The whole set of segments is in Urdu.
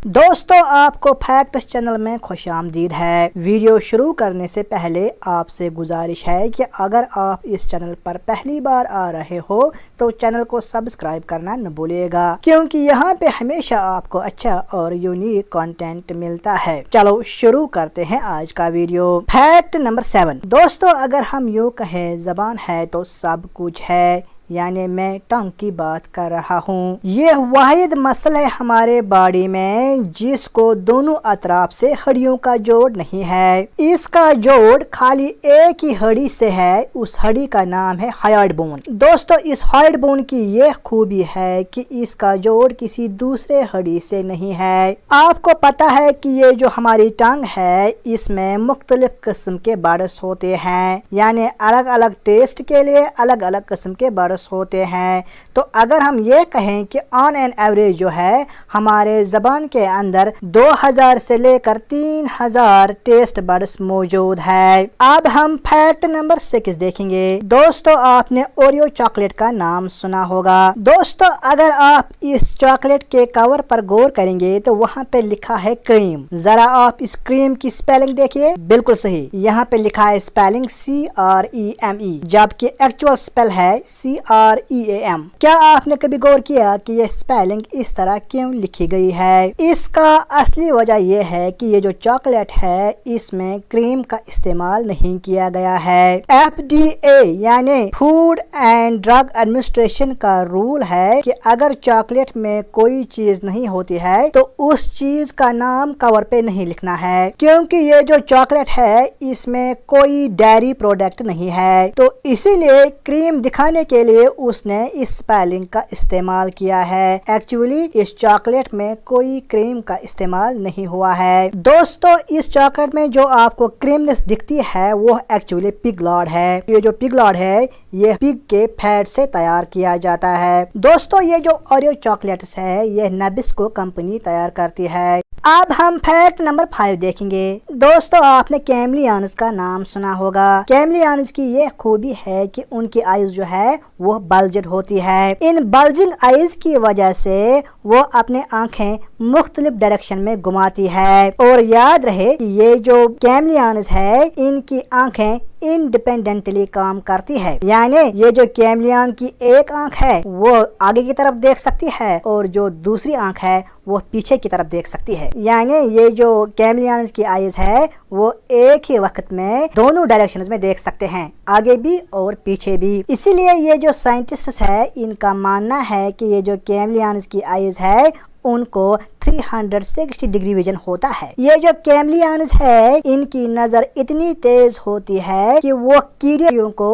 دوستو آپ کو فیکٹس چینل میں خوش آمدید ہے۔ ویڈیو شروع کرنے سے پہلے آپ سے گزارش ہے کہ اگر آپ اس چینل پر پہلی بار آ رہے ہو تو چینل کو سبسکرائب کرنا نہ بھولیے گا، کیونکہ یہاں پہ ہمیشہ آپ کو اچھا اور یونیک کنٹینٹ ملتا ہے۔ چلو شروع کرتے ہیں آج کا ویڈیو۔ Fact number 7۔ دوستو اگر ہم یوں کہیں زبان ہے تو سب کچھ ہے، یعنی میں ٹنگ کی بات کر رہا ہوں۔ یہ واحد مسل ہے ہمارے باڈی میں جس کو دونوں اطراف سے ہڈیوں کا جوڑ نہیں ہے۔ اس کا جوڑ خالی ایک ہی ہڈی سے ہے، اس ہڈی کا نام ہے ہائیڈ بون۔ دوستو اس ہائیڈ بون کی یہ خوبی ہے کہ اس کا جوڑ کسی دوسرے ہڈی سے نہیں ہے۔ آپ کو پتا ہے کہ یہ جو ہماری ٹنگ ہے اس میں مختلف قسم کے برڈس ہوتے ہیں، یعنی الگ الگ ٹیسٹ کے لیے الگ الگ قسم کے برڈس ہوتے ہیں۔ تو اگر ہم یہ کہیں کہ آن این ایوریج جو ہے ہمارے زبان کے اندر 2000 سے لے کر 3000 ٹیسٹ برڈس موجود ہے۔ اب ہم فیکٹ نمبر 6 دیکھیں گے۔ دوستو آپ نے اوریو چاکلیٹ کا نام سنا ہوگا۔ دوستو اگر آپ اس چاکلیٹ کے کور پر غور کریں گے تو وہاں پہ لکھا ہے کریم۔ ذرا آپ اس کریم کی سپیلنگ دیکھیے، بالکل صحیح، یہاں پہ لکھا ہے سپیلنگ CREME، جبکہ ایکچوئل سپیل ہے CREAM۔ کیا آپ نے کبھی غور کیا کہ یہ سپیلنگ اس طرح کیوں لکھی گئی ہے؟ اس کا اصلی وجہ یہ ہے کہ یہ جو چاکلیٹ ہے اس میں کریم کا استعمال نہیں کیا گیا ہے۔ FDA یعنی فوڈ اینڈ ڈرگ ایڈمنسٹریشن کا رول ہے کہ اگر چاکلیٹ میں کوئی چیز نہیں ہوتی ہے تو اس چیز کا نام کور پہ نہیں لکھنا ہے، کیونکہ یہ جو چاکلیٹ ہے اس میں کوئی ڈیری پروڈکٹ نہیں ہے، تو اسی لیے کریم دکھانے کے لیے اس نے اس سپیلنگ کا استعمال کیا ہے۔ ایکچولی اس چاکلیٹ میں کوئی کریم کا استعمال نہیں ہوا ہے۔ دوستو اس چاکلیٹ میں جو آپ کو کریمنس دکھتی ہے وہ ایکچولی پگ لاڈ ہے۔ یہ جو پگ لاڈ ہے یہ پگ کے فیٹ سے تیار کیا جاتا ہے۔ دوستو یہ جو اوریو چاکلیٹس ہے یہ نبسکو کمپنی تیار کرتی ہے۔ اب ہم فیکٹ نمبر 5 دیکھیں گے۔ دوستو آپ نے کیملیانز کا نام سنا ہوگا۔ کیملیانز کی یہ خوبی ہے کہ ان کی آئیز جو ہے وہ بلجڈ ہوتی ہے۔ ان بلجنگ آئیز کی وجہ سے وہ اپنے آنکھیں مختلف ڈائریکشن میں گھماتی ہے، اور یاد رہے کہ یہ جو کیملیانز ہے ان کی آنکھیں انڈیپینڈنٹلی کام کرتی ہے، یعنی یہ جو کیملیان کی ایک آنکھ ہے وہ آگے کی طرف دیکھ سکتی ہے اور جو دوسری آنکھ ہے وہ پیچھے کی طرف دیکھ سکتی ہے، یعنی یہ جو کیملیانز کی آئیز ہے وہ ایک ہی وقت میں دونوں ڈائریکشنز میں دیکھ سکتے ہیں، آگے بھی اور پیچھے بھی۔ اسی لیے یہ جو سائنٹسٹ ہے ان کا ماننا ہے کہ یہ جو کیملیانز کی آئیز ہے ان کو 360 ڈگری ویژن ہوتا ہے۔ یہ جو کیملیانز ہے ان کی نظر اتنی تیز ہوتی ہے کہ وہ کیڑیوں کو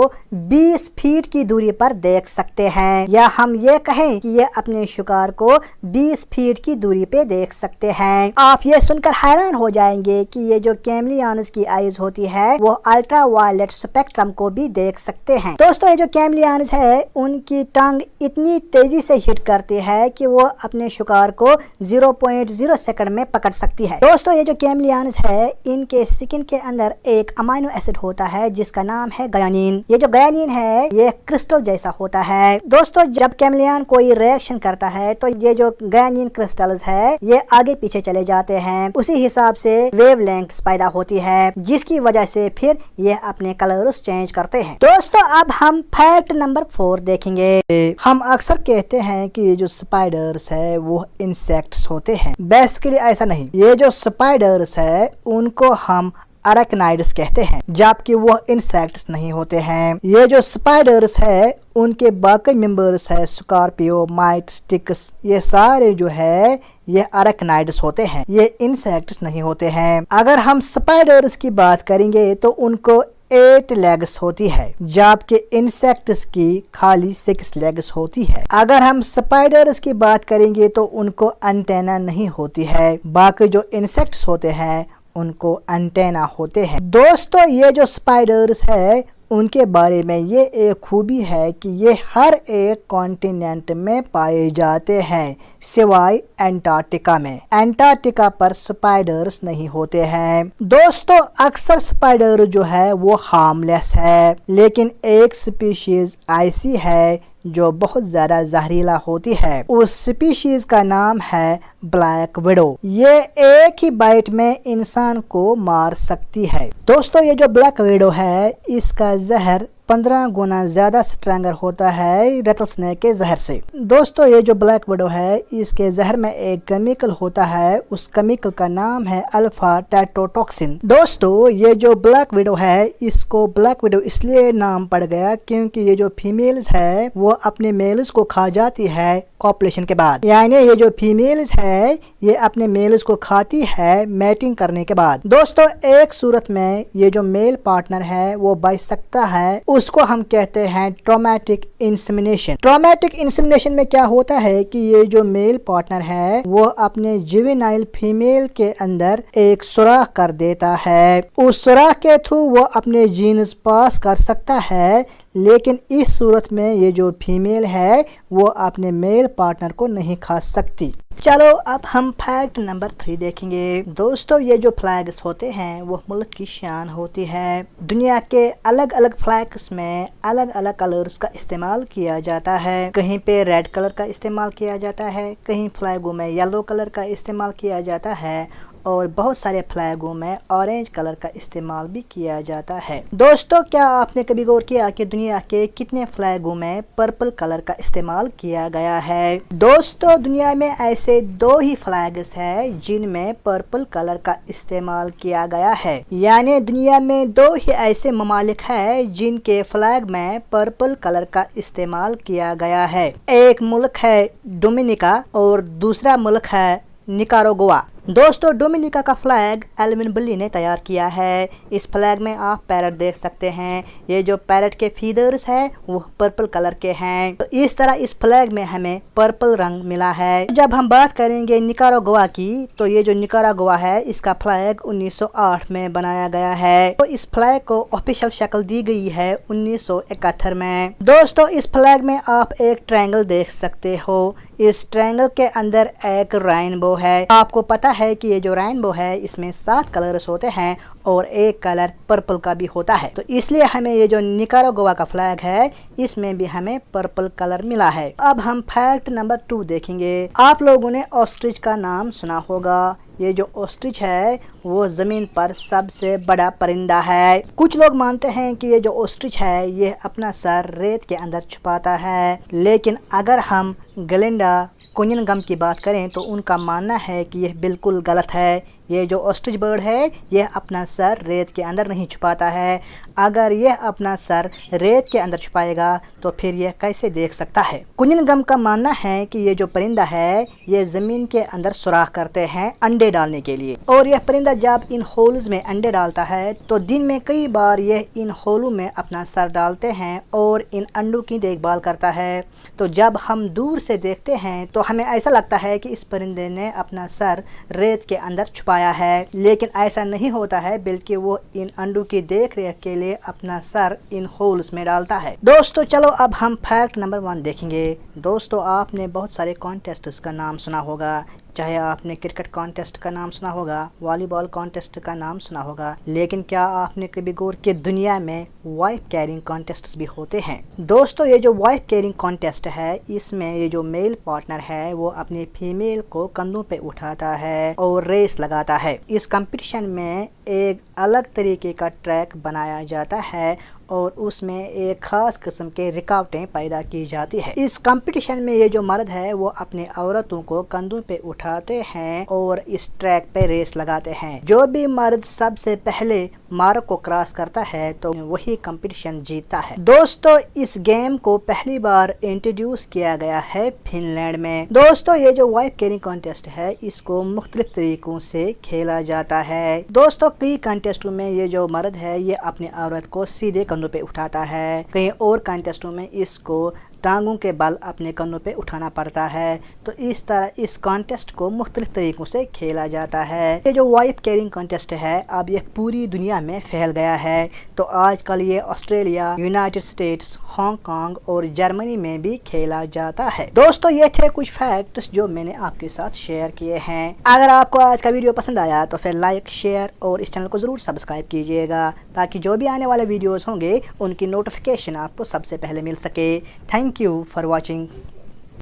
20 فیٹ کی دوری پر دیکھ سکتے ہیں، یا ہم یہ کہیں کہ یہ اپنے شکار کو 20 فیٹ کی دوری پہ دیکھ سکتے ہیں۔ آپ یہ سن کر حیران ہو جائیں گے کہ یہ جو کیملیانز کی آئیز ہوتی ہے وہ الٹرا وائلٹ اسپیکٹرم کو بھی دیکھ سکتے ہیں۔ دوستو یہ جو کیملیانز ہے ان کی ٹنگ اتنی تیزی سے ہٹ کرتی ہے کہ وہ اپنے شکار کو 0.0 سیکنڈ میں پکڑ سکتی ہے۔ دوستو یہ جو کیملیانز ہے ان کے سکن کے اندر ایک امائنو ایسڈ ہوتا ہے جس کا نام ہے گیانین۔ یہ جو گیانین ہے یہ کرسٹل جیسا ہوتا ہے۔ دوستو جب کیملیان کوئی ریئیکشن کرتا ہے تو یہ جو گیانین کرسٹلز ہے یہ آگے پیچھے چلے جاتے ہیں، اسی حساب سے ویو لینگتھس پیدا ہوتی ہے جس کی وجہ سے پھر یہ اپنے کلرز چینج کرتے ہیں۔ دوستو اب ہم فیکٹ نمبر 4 دیکھیں گے۔ ہم اکثر کہتے ہیں کہ یہ جو سپائڈرز ہے وہ انسیکٹس ہوتے ہیں، بیسیکلی ایسا نہیں۔ یہ جو سپائڈرز ہے ان کو ہم اریکنائڈس کہتے ہیں، جبکہ وہ انسیکٹس نہیں ہوتے ہیں۔ یہ جو سپائڈرز ہے ان کے باقی ممبرز ہے سکارپیو، مائٹس، ٹکس، یہ سارے جو ہے یہ اریکنائڈس ہوتے ہیں، یہ انسیکٹس نہیں ہوتے ہیں۔ اگر ہم سپائڈرز کی بات کریں گے تو ان کو 8 لیگس ہوتی ہے، جبکہ انسیکٹس کی خالی 6 لیگس ہوتی ہے۔ اگر ہم سپائڈرز کی بات کریں گے تو ان کو انٹینا نہیں ہوتی ہے، باقی جو انسیکٹس ہوتے ہیں ان کو انٹینا ہوتے ہیں۔ دوستو یہ جو سپائڈرز ہے ان کے بارے میں یہ ایک خوبی ہے کہ یہ ہر ایک کانٹیننٹ میں پائے جاتے ہیں سوائے انٹارکٹیکا میں۔ انٹارکٹیکا پر سپائڈرز نہیں ہوتے ہیں۔ دوستو اکثر سپائڈر جو ہے وہ ہارم لیس ہے، لیکن ایک سپیشیز ایسی ہے جو بہت زیادہ زہریلا ہوتی ہے۔ اس سپیشیز کا نام ہے بلیک وڈو۔ یہ ایک ہی بائٹ میں انسان کو مار سکتی ہے۔ دوستو یہ جو بلیک وڈو ہے اس کا زہر 15 گنا زیادہ سٹرانگر ہوتا ہے ریٹل سنیک کے زہر سے۔ دوستو یہ جو بلیک وڈو ہے اس کے زہر میں ایک کیمیکل ہوتا ہے، اس کیمیکل کا نام ہے الفا ٹیٹوٹوکسن۔ دوستو یہ جو بلیک وڈو ہے اس کو بلیک وڈو اس لیے نام پڑ گیا کیونکہ یہ جو فیمیلز ہے وہ اپنے میلز کو کھا جاتی ہے کوپولیشن کے بعد، یعنی یہ جو فیمیلز ہے یہ اپنے میلز کو کھاتی ہے میٹنگ کرنے کے بعد۔ دوستو ایک صورت میں یہ جو میل پارٹنر ہے وہ بچ سکتا ہے، اس کو ہم کہتے ہیں ٹرومیٹک انسیمینیشن۔ ٹرومیٹک انسیمینیشن میں کیا ہوتا ہے کہ یہ جو میل پارٹنر ہے وہ اپنے جوینائل فیمیل کے اندر ایک سوراخ کر دیتا ہے، اس سوراخ کے تھرو وہ اپنے جینز پاس کر سکتا ہے، لیکن اس صورت میں یہ جو فیمیل ہے وہ اپنے میل پارٹنر کو نہیں کھا سکتی۔ چلو اب ہم فیکٹ نمبر 3 دیکھیں گے۔ دوستو یہ جو فلیگز ہوتے ہیں وہ ملک کی شان ہوتی ہے۔ دنیا کے الگ الگ فلیگز میں الگ الگ کلرز کا استعمال کیا جاتا ہے، کہیں پہ ریڈ کلر کا استعمال کیا جاتا ہے، کہیں فلیگوں میں یلو کلر کا استعمال کیا جاتا ہے، اور بہت سارے فلیگوں میں اورنج کلر کا استعمال بھی کیا جاتا ہے۔ دوستو کیا آپ نے کبھی غور کیا کہ دنیا کے کتنے فلیگوں میں پرپل کلر کا استعمال کیا گیا ہے؟ دوستو دنیا میں ایسے 2 ہی فلیگز ہیں جن میں پرپل کلر کا استعمال کیا گیا ہے، یعنی دنیا میں 2 ہی ایسے ممالک ہیں جن کے فلیگ میں پرپل کلر کا استعمال کیا گیا ہے۔ ایک ملک ہے ڈومینیکا اور دوسرا ملک ہے نکاراگوا۔ دوستو ڈومینیکا کا فلیگ ایلوین بلی نے تیار کیا ہے۔ اس فلیگ میں آپ پیرٹ دیکھ سکتے ہیں، یہ جو پیرٹ کے فیدرز ہیں وہ پرپل کلر کے ہیں، تو اس طرح اس فلیگ میں ہمیں پرپل رنگ ملا ہے۔ جب ہم بات کریں گے نکاراگوا کی تو یہ جو نکاراگوا ہے اس کا فلیگ 1908 میں بنایا گیا ہے، تو اس فلیگ کو آفیشیل شکل دی گئی ہے 1971 میں۔ دوستو اس فلیگ میں آپ ایک ٹرائنگل دیکھ سکتے ہو، اس ٹرائنگل کے اندر ایک رینبو ہے۔ آپ کو پتا ہے کہ یہ جو رینبو ہے اس میں 7 کلرز ہوتے ہیں اور ایک کلر پرپل کا بھی ہوتا ہے، تو اس لیے ہمیں یہ جو نکاراگوا کا فلیگ ہے اس میں بھی ہمیں پرپل کلر ملا ہے۔ اب ہم فیکٹ نمبر 2 دیکھیں گے۔ آپ لوگوں نے آسٹرچ کا نام سنا ہوگا۔ یہ جو آسٹرچ ہے وہ زمین پر سب سے بڑا پرندہ ہے۔ کچھ لوگ مانتے ہیں کہ یہ جو آسٹرچ ہے یہ اپنا سر ریت کے اندر چھپاتا ہے، لیکن اگر ہم گلینڈا کننگھم کی بات کریں تو ان کا ماننا ہے کہ یہ بالکل غلط ہے۔ یہ جو آسٹرچ برڈ ہے یہ اپنا سر ریت کے اندر نہیں چھپاتا ہے۔ اگر یہ اپنا سر ریت کے اندر چھپائے گا تو پھر یہ کیسے دیکھ سکتا ہے؟ کننگھم کا ماننا ہے کہ یہ جو پرندہ ہے یہ زمین کے اندر سوراخ کرتے ہیں انڈے ڈالنے کے لیے، اور یہ پرندہ جب ان ہولز میں انڈے ڈالتا ہے تو دن میں کئی بار یہ ان ہولوں میں اپنا سر ڈالتے ہیں اور ان انڈوں کی دیکھ بھال کرتا ہے۔ تو جب ہم دور سے دیکھتے ہیں تو ہمیں ایسا لگتا ہے کہ اس پرندے نے اپنا سر ریت کے اندر چھپایا ہے، لیکن ایسا نہیں ہوتا ہے، بلکہ وہ ان انڈوں کی دیکھ ریکھ کے لیے اپنا سر ان ہولز میں ڈالتا ہے۔ دوستو چلو اب ہم فیکٹ نمبر 1 دیکھیں گے۔ دوستو آپ نے بہت سارے کانٹیسٹس کا نام سنا ہوگا، چاہے آپ نے کرکٹ کانٹیسٹ کا نام سنا ہوگا، والی بال کانٹیسٹ کا نام سنا ہوگا، لیکن کیا آپ نے کبھی غور کہ دنیا میں وائف کیرنگ کانٹیسٹس بھی ہوتے ہیں؟ دوستو یہ جو وائف کیرنگ کانٹیسٹ ہے اس میں یہ جو میل پارٹنر ہے وہ اپنی فیمیل کو کندھوں پہ اٹھاتا ہے اور ریس لگاتا ہے۔ اس کمپٹیشن میں ایک الگ طریقے کا ٹریک بنایا جاتا ہے اور اس میں ایک خاص قسم کے رکاوٹیں پیدا کی جاتی ہے۔ اس کمپٹیشن میں یہ جو مرد ہے وہ اپنے عورتوں کو کندھوں پہ اٹھاتے ہیں اور اس ٹریک پہ ریس لگاتے ہیں۔ جو بھی مرد سب سے پہلے مارک کو کراس کرتا ہے تو وہی کمپٹیشن جیتتا ہے۔ دوستو اس گیم کو پہلی بار انٹروڈیوس کیا گیا ہے فن لینڈ میں۔ دوستو یہ جو وائف کیرنگ کانٹیسٹ ہے اس کو مختلف طریقوں سے کھیلا جاتا ہے۔ دوستو کئی کانٹیسٹوں میں یہ جو مرد ہے یہ اپنی عورت کو سیدھے کندھوں پہ اٹھاتا ہے، کہیں اور کانٹیسٹوں میں اس کو ٹانگوں کے بل اپنے کندھوں پہ اٹھانا پڑتا ہے۔ تو اس طرح اس کانٹیسٹ کو مختلف طریقوں سے کھیلا جاتا ہے۔ یہ جو وائف کیرنگ کانٹیسٹ ہے اب یہ پوری دنیا میں پھیل گیا ہے، تو آج کل یہ Australia, United States, Hong Kong اور جرمنی میں بھی کھیلا جاتا ہے۔ دوستو یہ تھے کچھ فیکٹس جو میں نے آپ کے ساتھ شیئر کیے ہیں۔ اگر آپ کو آج کا ویڈیو پسند آیا تو پھر لائک، شیئر اور اس چینل کو ضرور سبسکرائب کیجیے گا تاکہ جو بھی آنے والے ویڈیوز ہوں گے ان کی نوٹیفیکیشن آپ کو سب سے پہلے مل سکے۔ Thank Thank you for watching.